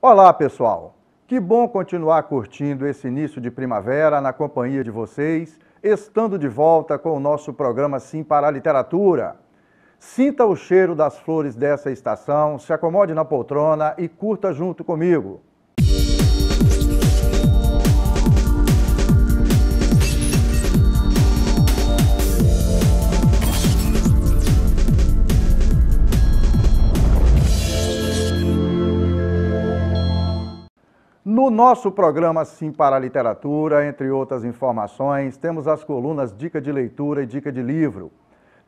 Olá, pessoal! Que bom continuar curtindo esse início de primavera na companhia de vocês, estando de volta com o nosso programa Sim para a Literatura. Sinta o cheiro das flores dessa estação, se acomode na poltrona e curta junto comigo. No nosso programa Sim para a Literatura, entre outras informações, temos as colunas Dica de Leitura e Dica de Livro.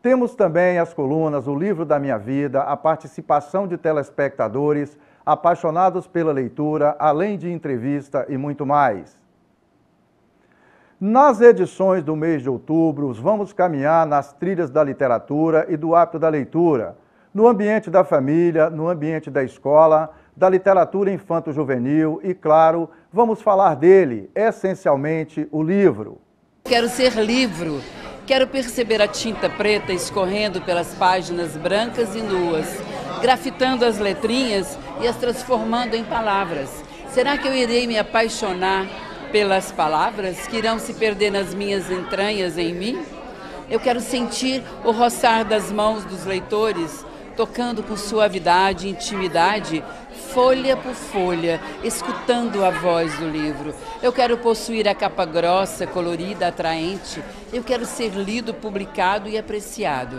Temos também as colunas O Livro da Minha Vida, a participação de telespectadores apaixonados pela leitura, além de entrevista e muito mais. Nas edições do mês de outubro, vamos caminhar nas trilhas da literatura e do hábito da leitura, no ambiente da família, no ambiente da escola, da literatura infanto-juvenil e, claro, vamos falar dele, essencialmente o livro. Quero ser livro, quero perceber a tinta preta escorrendo pelas páginas brancas e nuas, grafitando as letrinhas e as transformando em palavras. Será que eu irei me apaixonar pelas palavras que irão se perder nas minhas entranhas em mim? Eu quero sentir o roçar das mãos dos leitores, tocando com suavidade e intimidade, folha por folha, escutando a voz do livro. Eu quero possuir a capa grossa, colorida, atraente. Eu quero ser lido, publicado e apreciado.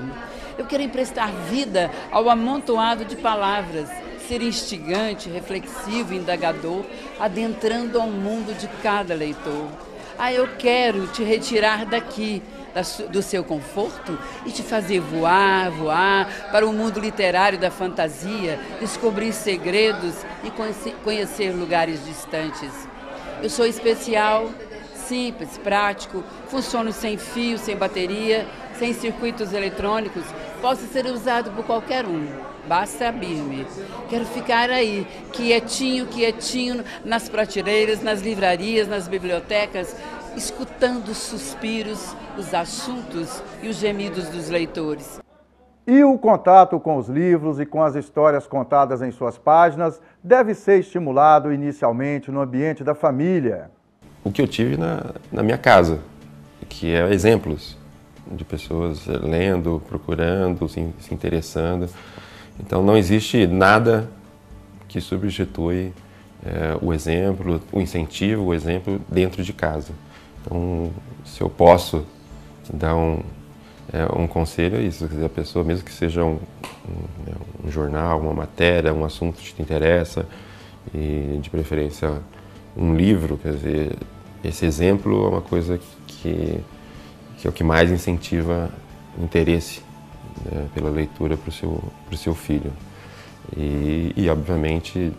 Eu quero emprestar vida ao amontoado de palavras, ser instigante, reflexivo, indagador, adentrando ao mundo de cada leitor. Eu quero te retirar daqui, do seu conforto e te fazer voar para o mundo literário da fantasia, descobrir segredos e conhecer lugares distantes. Eu sou especial, simples, prático, funciono sem fio, sem bateria, sem circuitos eletrônicos, posso ser usado por qualquer um, basta abrir-me. Quero ficar aí, quietinho, nas prateleiras, nas livrarias, nas bibliotecas, escutando os suspiros, os assuntos e os gemidos dos leitores. E o contato com os livros e com as histórias contadas em suas páginas deve ser estimulado inicialmente no ambiente da família. O que eu tive na minha casa, que é exemplos de pessoas lendo, procurando, se interessando. Então não existe nada que substitui o exemplo, o incentivo, o exemplo dentro de casa. Então, se eu posso dar um conselho, é isso. A pessoa, mesmo que seja um jornal, uma matéria, um assunto que te interessa, e de preferência um livro, quer dizer, esse exemplo é uma coisa que é o que mais incentiva o interesse, né, pela leitura para o seu filho. E obviamente,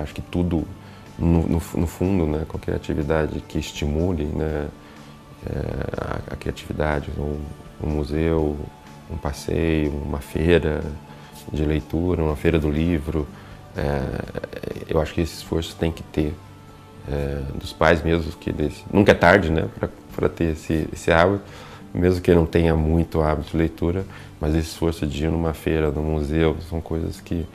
acho que tudo, no fundo, né, qualquer atividade que estimule, né, a criatividade, um museu, um passeio, uma feira de leitura, uma feira do livro, eu acho que esse esforço tem que ter dos pais mesmo, que nunca é tarde, né, para ter esse hábito, mesmo que não tenha muito hábito de leitura, mas esse esforço de ir numa feira, num museu, são coisas que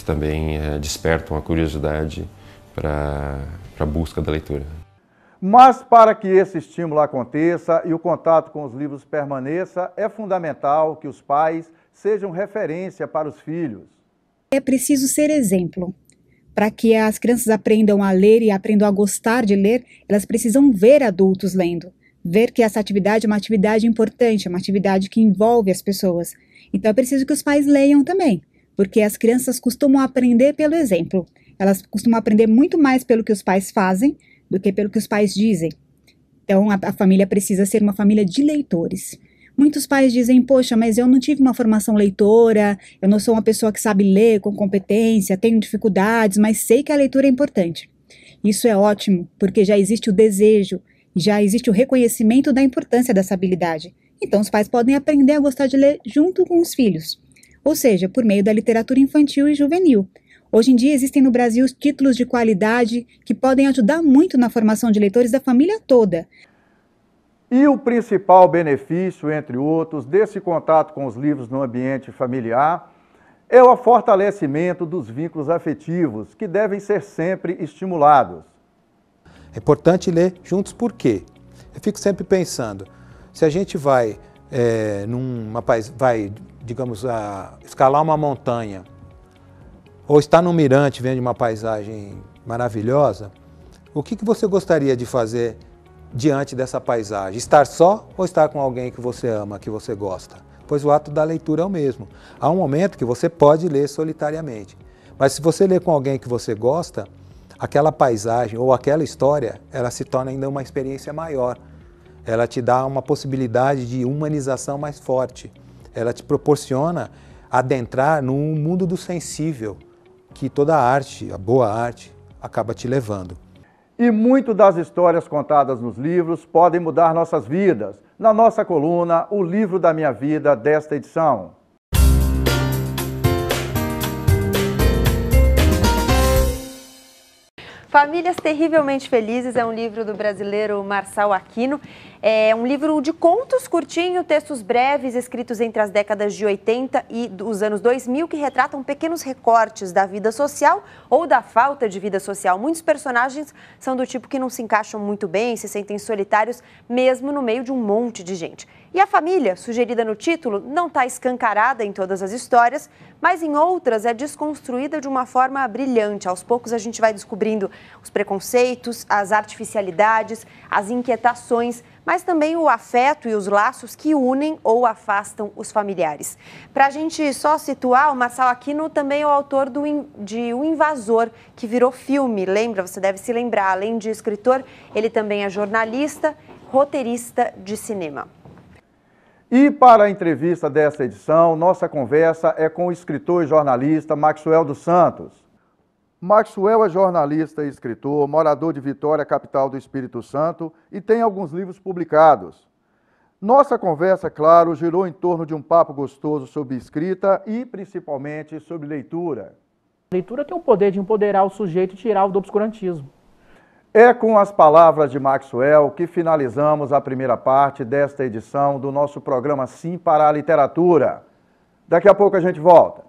também despertam a curiosidade para a busca da leitura. Mas para que esse estímulo aconteça e o contato com os livros permaneça, é fundamental que os pais sejam referência para os filhos. É preciso ser exemplo. Para que as crianças aprendam a ler e aprendam a gostar de ler, elas precisam ver adultos lendo. Ver que essa atividade é uma atividade importante, é uma atividade que envolve as pessoas. Então é preciso que os pais leiam também, porque as crianças costumam aprender pelo exemplo. Elas costumam aprender muito mais pelo que os pais fazem do que pelo que os pais dizem. Então a família precisa ser uma família de leitores. Muitos pais dizem, poxa, mas eu não tive uma formação leitora, eu não sou uma pessoa que sabe ler com competência, tenho dificuldades, mas sei que a leitura é importante. Isso é ótimo, porque já existe o desejo, já existe o reconhecimento da importância dessa habilidade. Então os pais podem aprender a gostar de ler junto com os filhos, ou seja, por meio da literatura infantil e juvenil. Hoje em dia existem no Brasil títulos de qualidade que podem ajudar muito na formação de leitores da família toda. E o principal benefício, entre outros, desse contato com os livros no ambiente familiar É o fortalecimento dos vínculos afetivos, que devem ser sempre estimulados. É importante ler juntos, por quê? Eu fico sempre pensando, se a gente vai, digamos, escalar uma montanha, ou está num mirante vendo uma paisagem maravilhosa, o que você gostaria de fazer diante dessa paisagem? Estar só ou estar com alguém que você ama, que você gosta? Pois o ato da leitura é o mesmo. Há um momento que você pode ler solitariamente, mas se você ler com alguém que você gosta, aquela paisagem ou aquela história, ela se torna ainda uma experiência maior. Ela te dá uma possibilidade de humanização mais forte. Ela te proporciona adentrar no mundo do sensível, que toda a arte, a boa arte, acaba te levando. E muito das histórias contadas nos livros podem mudar nossas vidas. Na nossa coluna, O Livro da Minha Vida, desta edição. Famílias Terrivelmente Felizes é um livro do brasileiro Marçal Aquino. É um livro de contos curtinho, textos breves, escritos entre as décadas de 80 e os anos 2000, que retratam pequenos recortes da vida social ou da falta de vida social. Muitos personagens são do tipo que não se encaixam muito bem, se sentem solitários, mesmo no meio de um monte de gente. E a família, sugerida no título, não está escancarada em todas as histórias, mas em outras é desconstruída de uma forma brilhante. Aos poucos a gente vai descobrindo os preconceitos, as artificialidades, as inquietações, mas também o afeto e os laços que unem ou afastam os familiares. Para a gente só situar, o Marçal Aquino também é o autor de O Invasor, que virou filme. Lembra? Você deve se lembrar. Além de escritor, ele também é jornalista, roteirista de cinema. E para a entrevista desta edição, nossa conversa é com o escritor e jornalista Maxwell dos Santos. Maxwell é jornalista e escritor, morador de Vitória, capital do Espírito Santo, e tem alguns livros publicados. Nossa conversa, claro, girou em torno de um papo gostoso sobre escrita e, principalmente, sobre leitura. A leitura tem o poder de empoderar o sujeito e tirá-lo do obscurantismo. É com as palavras de Maxwell que finalizamos a primeira parte desta edição do nosso programa Sim para a Literatura. Daqui a pouco a gente volta.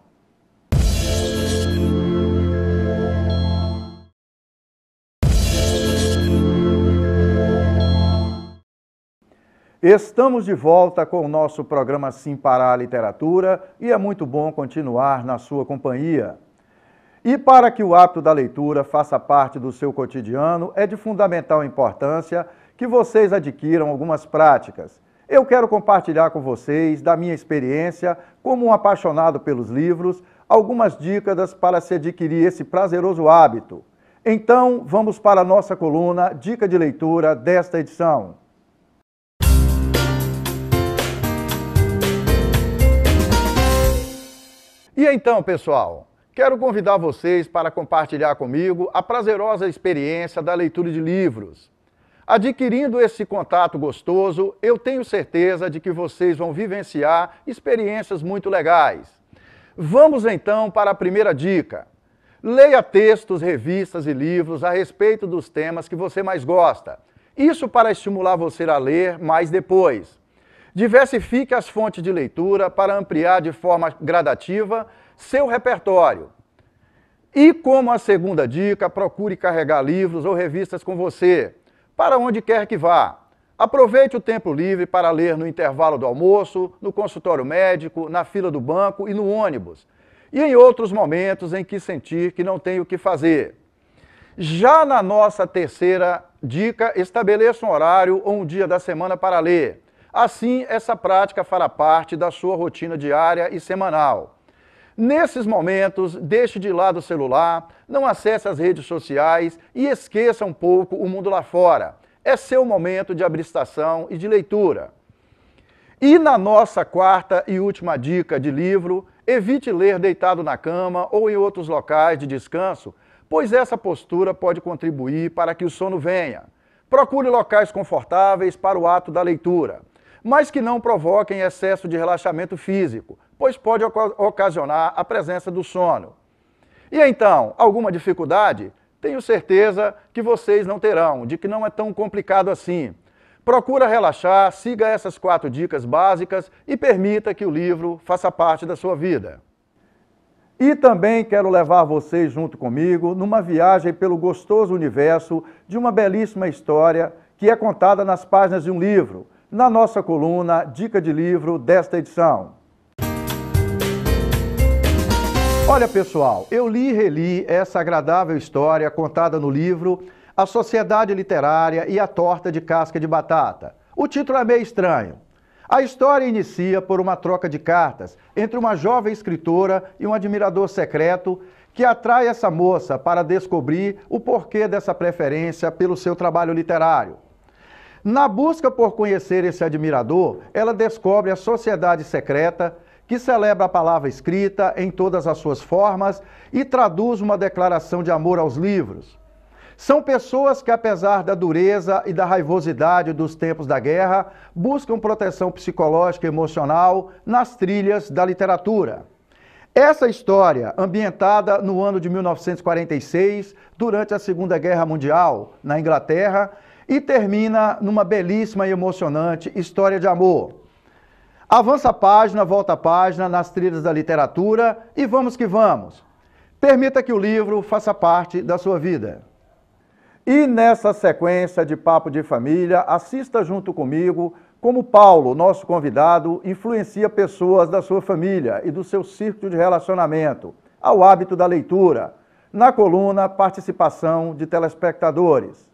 Estamos de volta com o nosso programa Sim para a Literatura e é muito bom continuar na sua companhia. E para que o hábito da leitura faça parte do seu cotidiano, é de fundamental importância que vocês adquiram algumas práticas. Eu quero compartilhar com vocês, da minha experiência, como um apaixonado pelos livros, algumas dicas para se adquirir esse prazeroso hábito. Então, vamos para a nossa coluna Dica de Leitura desta edição. E então, pessoal, quero convidar vocês para compartilhar comigo a prazerosa experiência da leitura de livros. Adquirindo esse contato gostoso, eu tenho certeza de que vocês vão vivenciar experiências muito legais. Vamos então para a primeira dica. Leia textos, revistas e livros a respeito dos temas que você mais gosta. Isso para estimular você a ler mais depois. Diversifique as fontes de leitura para ampliar de forma gradativa seu repertório. E como a segunda dica, procure carregar livros ou revistas com você, para onde quer que vá. Aproveite o tempo livre para ler no intervalo do almoço, no consultório médico, na fila do banco e no ônibus. E em outros momentos em que sentir que não tem o que fazer. Já na nossa terceira dica, estabeleça um horário ou um dia da semana para ler. Assim, essa prática fará parte da sua rotina diária e semanal. Nesses momentos, deixe de lado o celular, não acesse as redes sociais e esqueça um pouco o mundo lá fora. É seu momento de abstração e de leitura. E na nossa quarta e última dica de livro, evite ler deitado na cama ou em outros locais de descanso, pois essa postura pode contribuir para que o sono venha. Procure locais confortáveis para o ato da leitura, mas que não provoquem excesso de relaxamento físico, pois pode ocasionar a presença do sono. E então, alguma dificuldade? Tenho certeza que vocês não terão, de que não é tão complicado assim. Procura relaxar, siga essas 4 dicas básicas e permita que o livro faça parte da sua vida. E também quero levar vocês junto comigo numa viagem pelo gostoso universo de uma belíssima história que é contada nas páginas de um livro, na nossa coluna Dica de Livro desta edição. Olha, pessoal, eu li e reli essa agradável história contada no livro A Sociedade Literária e a Torta de Casca de Batata. O título é meio estranho. A história inicia por uma troca de cartas entre uma jovem escritora e um admirador secreto que atrai essa moça para descobrir o porquê dessa preferência pelo seu trabalho literário. Na busca por conhecer esse admirador, ela descobre a sociedade secreta que celebra a palavra escrita em todas as suas formas e traduz uma declaração de amor aos livros. São pessoas que, apesar da dureza e da raivosidade dos tempos da guerra, buscam proteção psicológica e emocional nas trilhas da literatura. Essa história, ambientada no ano de 1946, durante a Segunda Guerra Mundial, na Inglaterra, e termina numa belíssima e emocionante história de amor. Avança a página, volta a página nas trilhas da literatura e vamos que vamos. Permita que o livro faça parte da sua vida. E nessa sequência de Papo de Família, assista junto comigo como Paulo, nosso convidado, influencia pessoas da sua família e do seu círculo de relacionamento ao hábito da leitura, na coluna Participação de Telespectadores.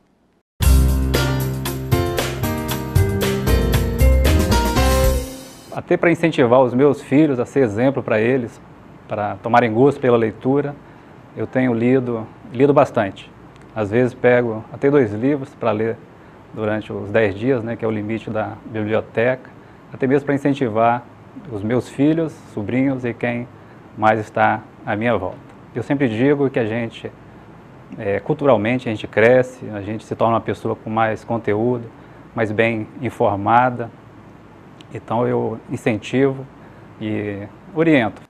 Até para incentivar os meus filhos a ser exemplo para eles, para tomarem gosto pela leitura, eu tenho lido bastante. Às vezes pego até 2 livros para ler durante os 10 dias, né, que é o limite da biblioteca, até mesmo para incentivar os meus filhos, sobrinhos e quem mais está à minha volta. Eu sempre digo que a gente, culturalmente, a gente cresce, a gente se torna uma pessoa com mais conteúdo, mais bem informada. Então eu incentivo e oriento.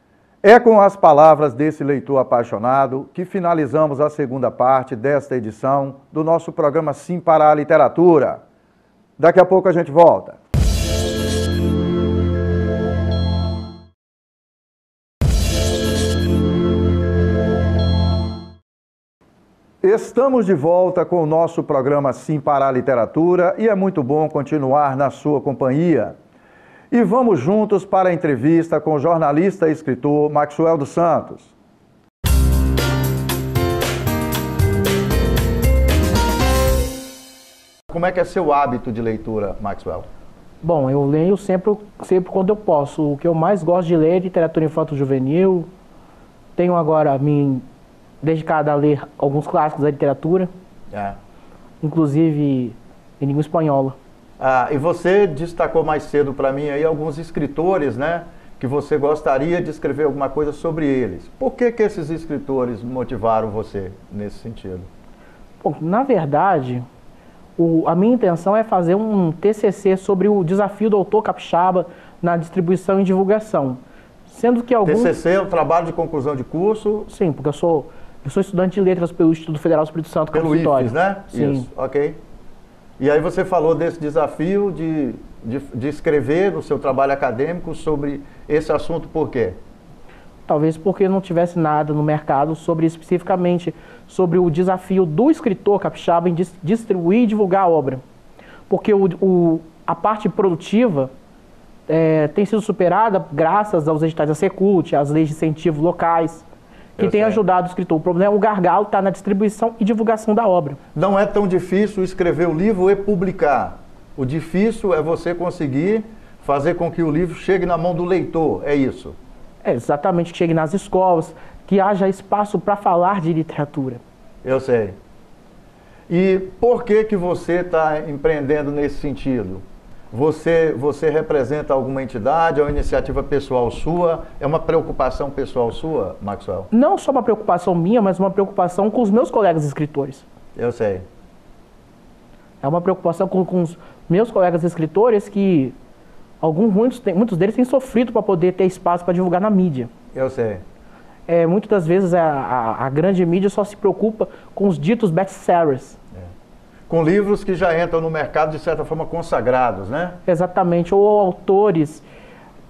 É com as palavras desse leitor apaixonado que finalizamos a segunda parte desta edição do nosso programa Sim para a Literatura. Daqui a pouco a gente volta. Estamos de volta com o nosso programa Sim para a Literatura e é muito bom continuar na sua companhia. E vamos juntos para a entrevista com o jornalista e escritor Maxwell dos Santos. Como é que é seu hábito de leitura, Maxwell? Bom, eu leio sempre quando eu posso. O que eu mais gosto de ler é literatura infanto-juvenil. Tenho agora me dedicado a ler alguns clássicos da literatura, inclusive em língua espanhola. E você destacou mais cedo para mim aí alguns escritores, né, que você gostaria de escrever alguma coisa sobre eles. Por que esses escritores motivaram você nesse sentido? Bom, na verdade, a minha intenção é fazer um TCC sobre o desafio do autor capixaba na distribuição e divulgação. Sendo que TCC é o trabalho de conclusão de curso? Sim, porque eu sou estudante de letras pelo Instituto Federal do Espírito Santo, Pelo IFES, né? Sim. Isso, ok. E aí você falou desse desafio de escrever no seu trabalho acadêmico sobre esse assunto, por quê? Talvez porque não tivesse nada no mercado especificamente sobre o desafio do escritor capixaba em distribuir e divulgar a obra. Porque a parte produtiva tem sido superada graças aos editais da Secult, às leis de incentivo locais, que tem ajudado o escritor. O problema é o gargalo está na distribuição e divulgação da obra. Não é tão difícil escrever o livro e publicar. O difícil é você conseguir fazer com que o livro chegue na mão do leitor, é isso? É, exatamente, que chegue nas escolas, que haja espaço para falar de literatura. Eu sei. E por que você está empreendendo nesse sentido? Você representa alguma entidade, é uma iniciativa pessoal sua? É uma preocupação pessoal sua, Maxwell? Não só uma preocupação minha, mas uma preocupação com os meus colegas escritores. Eu sei. É uma preocupação com os meus colegas escritores que muitos deles têm sofrido para poder ter espaço para divulgar na mídia. Eu sei. Muitas das vezes a grande mídia só se preocupa com os ditos best-sellers. Com livros que já entram no mercado de certa forma consagrados, né? Exatamente, ou autores.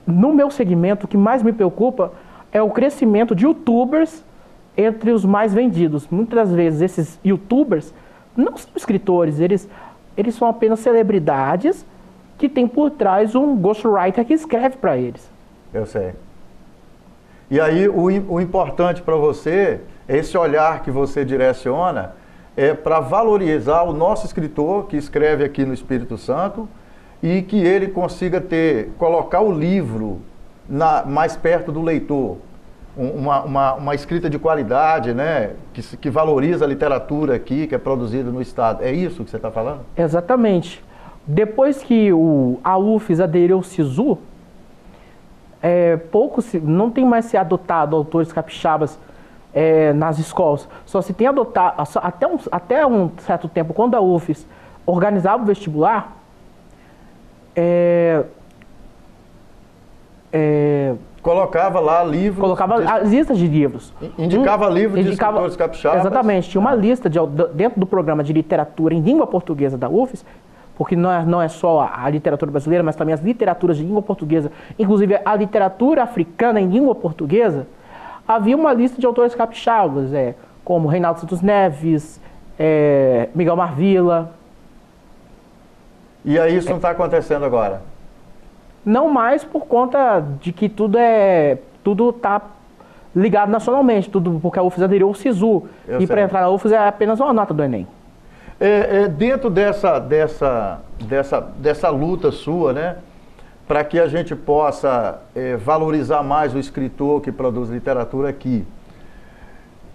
No meu segmento, o que mais me preocupa é o crescimento de youtubers entre os mais vendidos. Muitas das vezes esses youtubers não são escritores, eles são apenas celebridades que tem por trás um ghostwriter que escreve para eles. Eu sei. E aí o importante para você, esse olhar que você direciona, é para valorizar o nosso escritor que escreve aqui no Espírito Santo e que ele consiga colocar o livro mais perto do leitor. Uma escrita de qualidade, né? Que valoriza a literatura aqui, que é produzida no Estado. É isso que você está falando? Exatamente. Depois que a UFES aderiu ao SISU, não tem mais se adotado autores capixabas nas escolas. Só se tem adotado, até um certo tempo, quando a UFES organizava o vestibular, colocava lá livros... Colocava as listas de livros. Indicava livros de escritores capixabas. Exatamente. Tinha uma lista dentro do programa de literatura em língua portuguesa da UFES, porque não é só a literatura brasileira, mas também as literaturas de língua portuguesa, inclusive a literatura africana em língua portuguesa. Havia uma lista de autores capixabas, como Reinaldo Santos Neves, Miguel Marvila. E aí isso não está acontecendo agora? Não mais por conta de que tudo está ligado nacionalmente, porque a UFES aderiu ao SISU. E para entrar na UFES é apenas uma nota do Enem. Dentro dessa luta sua, né, para que a gente possa valorizar mais o escritor que produz literatura aqui,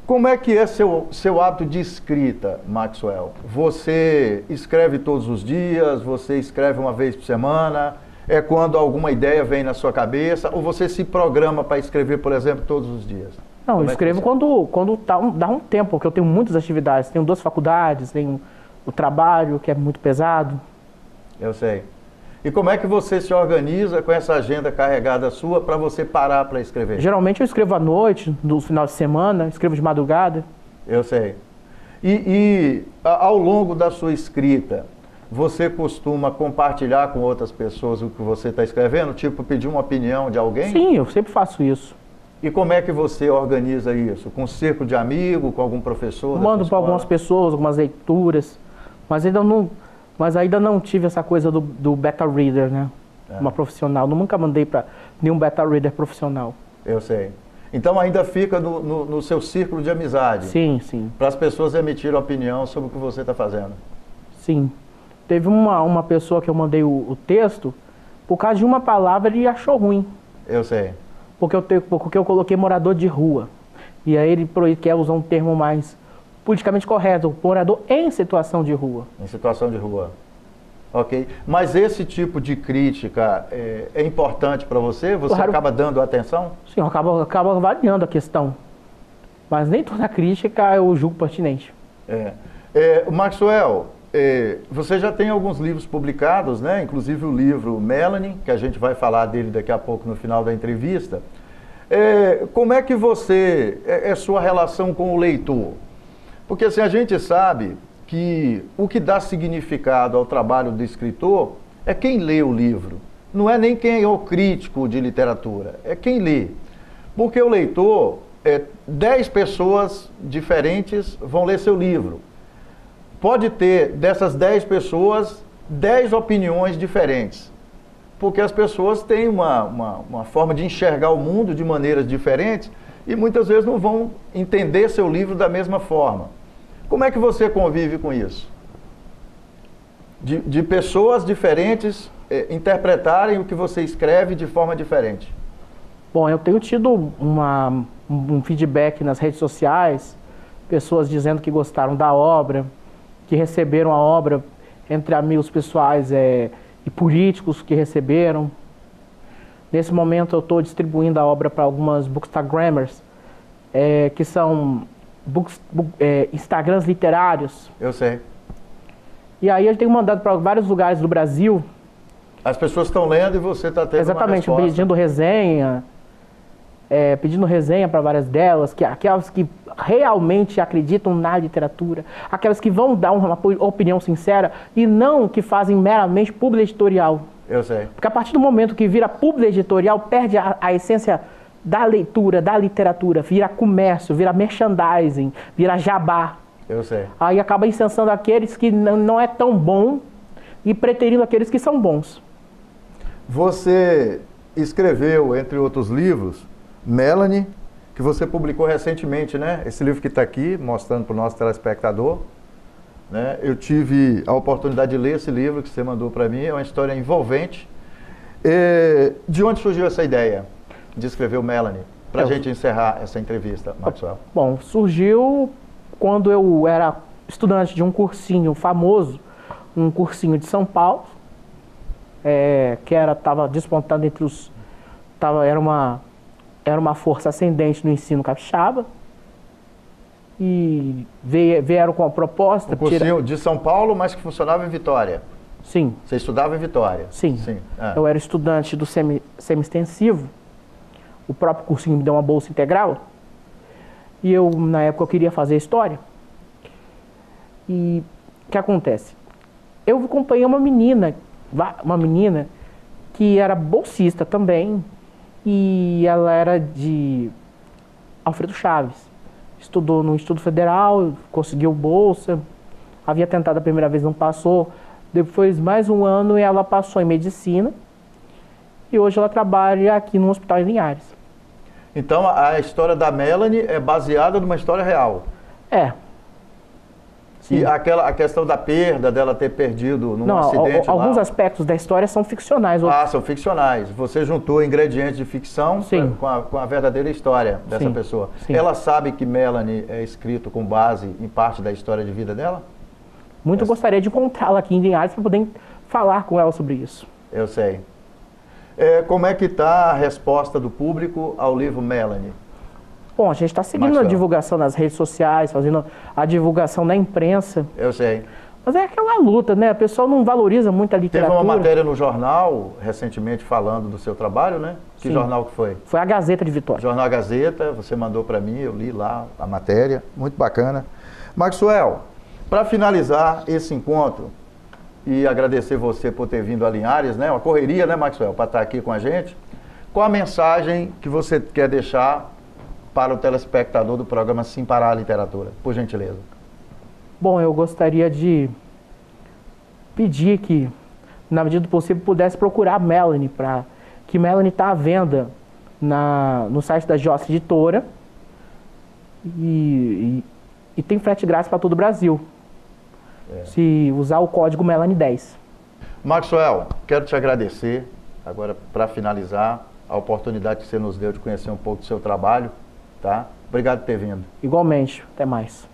como é que é seu hábito de escrita, Maxwell? Você escreve todos os dias? Você escreve uma vez por semana? É quando alguma ideia vem na sua cabeça? Ou você se programa para escrever, por exemplo, todos os dias? Não, eu escrevo quando dá um tempo, porque eu tenho muitas atividades. Tenho 2 faculdades, tenho o trabalho, que é muito pesado. Eu sei. E como é que você se organiza com essa agenda carregada sua para você parar para escrever? Geralmente eu escrevo à noite, no final de semana, escrevo de madrugada. Eu sei. E ao longo da sua escrita, você costuma compartilhar com outras pessoas o que você está escrevendo? Tipo, pedir uma opinião de alguém? Sim, eu sempre faço isso. E como é que você organiza isso? Com um círculo de amigo, com algum professor? Mando para algumas pessoas, algumas leituras, mas ainda não tive essa coisa do beta reader, né? Uma profissional. Nunca mandei para nenhum beta reader profissional. Eu sei. Então ainda fica no seu círculo de amizade? Sim, sim. Para as pessoas emitirem opinião sobre o que você está fazendo? Sim. Teve uma pessoa que eu mandei o texto, por causa de uma palavra ele achou ruim. Eu sei. Porque eu coloquei morador de rua. E aí ele quer usar um termo mais politicamente correto, morador em situação de rua. Em situação de rua. Ok. Mas esse tipo de crítica é importante para você? Você claro. Acaba dando atenção? Sim, eu acabo avaliando a questão. Mas nem toda crítica eu julgo pertinente. Maxwell, você já tem alguns livros publicados, né? Inclusive o livro Melanie, que a gente vai falar dele daqui a pouco no final da entrevista. Como é que é sua relação com o leitor? Porque assim, a gente sabe que o que dá significado ao trabalho do escritor é quem lê o livro. Não é nem quem é o crítico de literatura, é quem lê. Porque o leitor, 10 pessoas diferentes vão ler seu livro. Pode ter, dessas 10 pessoas, 10 opiniões diferentes. Porque as pessoas têm uma forma de enxergar o mundo de maneiras diferentes e muitas vezes não vão entender seu livro da mesma forma. Como é que você convive com isso? De pessoas diferentes interpretarem o que você escreve de forma diferente. Bom, eu tenho tido um feedback nas redes sociais, pessoas dizendo que gostaram da obra, que receberam a obra entre amigos pessoais e políticos que receberam. Nesse momento eu estou distribuindo a obra para algumas bookstagrammers, que são Instagrams literários. Eu sei. E aí eu tenho mandado para vários lugares do Brasil. As pessoas estão lendo e você está tendo exatamente, uma resposta. Pedindo resenha para várias delas, aquelas que realmente acreditam na literatura, aquelas que vão dar uma opinião sincera e não que fazem meramente publi editorial. Eu sei. Porque a partir do momento que vira publi editorial, perde a essência da leitura, da literatura, vira comércio, vira merchandising, vira jabá. Eu sei. Aí acaba incensando aqueles que não é tão bom e preterindo aqueles que são bons. Você escreveu, entre outros livros, Melanie, que você publicou recentemente, né? Esse livro que está aqui, mostrando para o nosso telespectador. Né? Eu tive a oportunidade de ler esse livro que você mandou para mim, é uma história envolvente. De onde surgiu essa ideia de escrever o Melanie? Para a gente encerrar essa entrevista, Maxwell. Bom, surgiu quando eu era estudante de um cursinho famoso, um cursinho de São Paulo, que estava despontando entre os... era uma força ascendente no ensino capixaba. E vieram com a proposta... Um cursinho de São Paulo, mas que funcionava em Vitória. Sim. Você estudava em Vitória? Sim. Eu era estudante do semi-extensivo. O próprio cursinho me deu uma bolsa integral. E eu, na época, eu queria fazer história. E o que acontece? Eu acompanhei uma menina que era bolsista também. E ela era de Alfredo Chaves. Estudou no Instituto Federal, conseguiu bolsa. Havia tentado a primeira vez, não passou. Depois, mais um ano, ela passou em medicina. E hoje ela trabalha aqui no Hospital em Linhares. Então, a história da Melanie é baseada numa história real? É. Sim. E a questão da perda, dela ter perdido num acidente alguns aspectos da história são ficcionais. São ficcionais. Você juntou ingredientes de ficção com a verdadeira história dessa pessoa. Sim. Ela sabe que Melanie é escrito com base em parte da história de vida dela? Muito gostaria de encontrá-la aqui em Linhares para poder falar com ela sobre isso. Eu sei. Como é que está a resposta do público ao livro Melanie? Bom, a gente está seguindo a divulgação nas redes sociais, fazendo a divulgação na imprensa. Eu sei. Mas é aquela luta, né? O pessoal não valoriza muito a literatura. Teve uma matéria no jornal, recentemente, falando do seu trabalho, né? Que jornal que foi? Foi a Gazeta de Vitória. Jornal Gazeta, você mandou para mim, eu li lá a matéria, muito bacana. Maxwell, para finalizar esse encontro, e agradecer você por ter vindo a Linhares, né? Uma correria, né, Maxwell, para estar aqui com a gente. Qual a mensagem que você quer deixar para o telespectador do programa Sim Pará Literatura, por gentileza? Bom, eu gostaria de pedir que, na medida do possível, pudesse procurar Melanie, que Melanie está à venda no site da Jossa Editora e tem frete grátis para todo o Brasil, se usar o código Melanie 10. Maxwell, quero te agradecer, agora para finalizar, a oportunidade que você nos deu de conhecer um pouco do seu trabalho. Tá? Obrigado por ter vindo. Igualmente, até mais.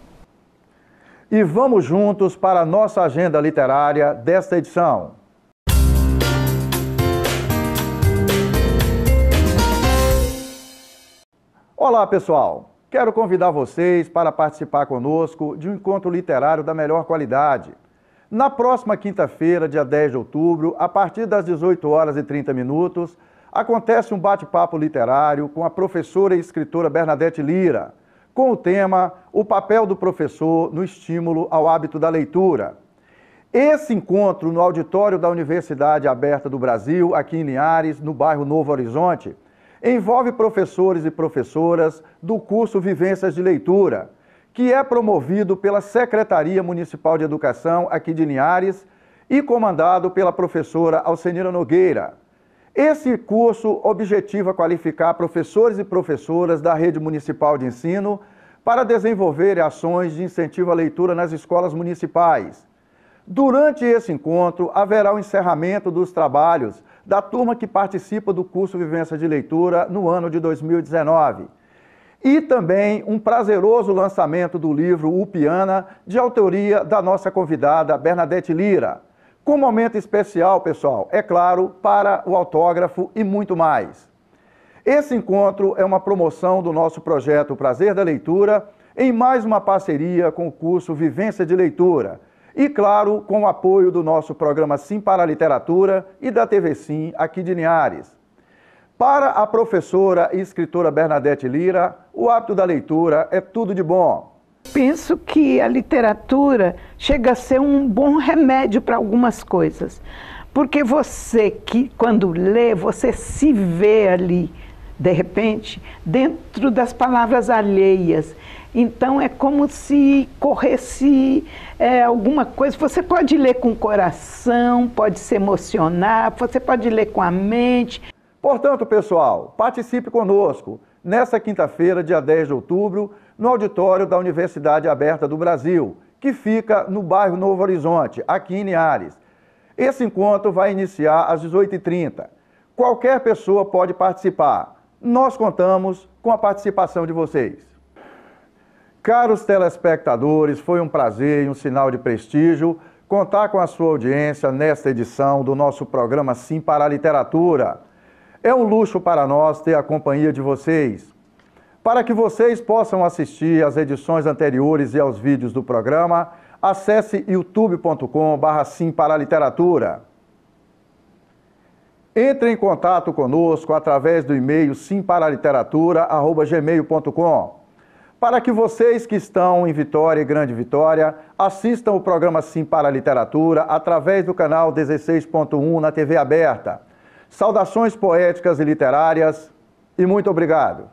E vamos juntos para a nossa agenda literária desta edição. Olá, pessoal. Quero convidar vocês para participar conosco de um encontro literário da melhor qualidade. Na próxima quinta-feira, dia 10 de outubro, a partir das 18h30, acontece um bate-papo literário com a professora e escritora Bernadette Lira, com o tema O papel do professor no estímulo ao hábito da leitura. Esse encontro no auditório da Universidade Aberta do Brasil, aqui em Linhares, no bairro Novo Horizonte, envolve professores e professoras do curso Vivências de Leitura, que é promovido pela Secretaria Municipal de Educação aqui de Linhares e comandado pela professora Alcenira Nogueira. Esse curso objetiva qualificar professores e professoras da rede municipal de ensino para desenvolver ações de incentivo à leitura nas escolas municipais. Durante esse encontro, haverá o encerramento dos trabalhos da turma que participa do curso Vivência de Leitura no ano de 2019. E também um prazeroso lançamento do livro Upiana, de autoria da nossa convidada Bernadette Lira. Com um momento especial, pessoal, é claro, para o autógrafo e muito mais. Esse encontro é uma promoção do nosso projeto Prazer da Leitura, em mais uma parceria com o curso Vivência de Leitura. E, claro, com o apoio do nosso programa Sim Pará Literatura e da TV Sim, aqui de Linhares. Para a professora e escritora Bernadette Lira, o hábito da leitura é tudo de bom. Penso que a literatura chega a ser um bom remédio para algumas coisas. Porque você, que quando lê, você se vê ali, de repente, dentro das palavras alheias. Então é como se corresse alguma coisa. Você pode ler com o coração, pode se emocionar, você pode ler com a mente. Portanto, pessoal, participe conosco nesta quinta-feira, dia 10 de outubro, no auditório da Universidade Aberta do Brasil, que fica no bairro Novo Horizonte, aqui em Linhares. Esse encontro vai iniciar às 18h30. Qualquer pessoa pode participar. Nós contamos com a participação de vocês. Caros telespectadores, foi um prazer e um sinal de prestígio contar com a sua audiência nesta edição do nosso programa Sim para a Literatura. É um luxo para nós ter a companhia de vocês. Para que vocês possam assistir às edições anteriores e aos vídeos do programa, acesse youtube.com/simparaliteratura. Entre em contato conosco através do e-mail simparaliteratura@gmail.com. Para que vocês que estão em Vitória e Grande Vitória assistam o programa Sim para a Literatura através do canal 16.1 na TV aberta. Saudações poéticas e literárias e muito obrigado.